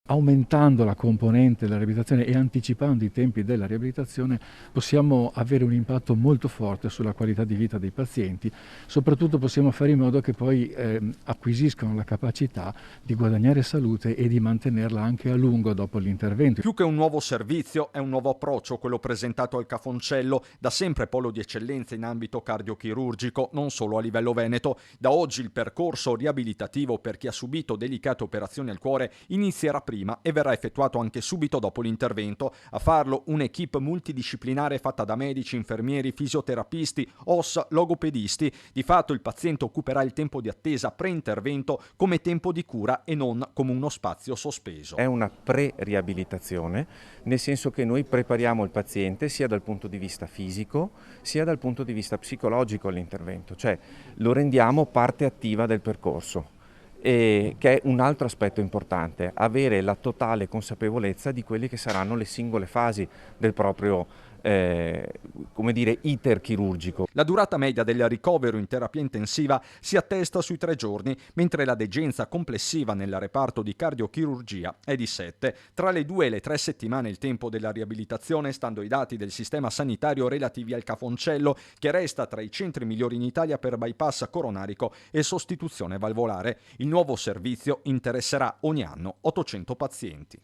Aumentando la componente della riabilitazione e anticipando i tempi della riabilitazione possiamo avere un impatto molto forte sulla qualità di vita dei pazienti, soprattutto possiamo fare in modo che poi acquisiscano la capacità di guadagnare salute e di mantenerla anche a lungo dopo l'intervento. Più che un nuovo servizio è un nuovo approccio quello presentato al Cafoncello, da sempre polo di eccellenza in ambito cardiochirurgico, non solo a livello veneto. Da oggi il percorso riabilitativo per chi ha subito delicate operazioni al cuore inizierà prima e verrà effettuato anche subito dopo l'intervento. A farlo un'equipe multidisciplinare fatta da medici, infermieri, fisioterapisti, OS, logopedisti. Di fatto il paziente occuperà il tempo di attesa pre-intervento come tempo di cura e non come uno spazio sospeso. È una pre-riabilitazione, nel senso che noi prepariamo il paziente sia dal punto di vista fisico sia dal punto di vista psicologico all'intervento, cioè lo rendiamo parte attiva del percorso. E che è un altro aspetto importante, avere la totale consapevolezza di quelle che saranno le singole fasi del proprio iter chirurgico. La durata media del ricovero in terapia intensiva si attesta sui 3 giorni, mentre la degenza complessiva nel reparto di cardiochirurgia è di 7. Tra le 2 e le 3 settimane il tempo della riabilitazione, stando ai dati del sistema sanitario relativi al Cafoncello, che resta tra i centri migliori in Italia per bypass coronarico e sostituzione valvolare. Il nuovo servizio interesserà ogni anno 800 pazienti.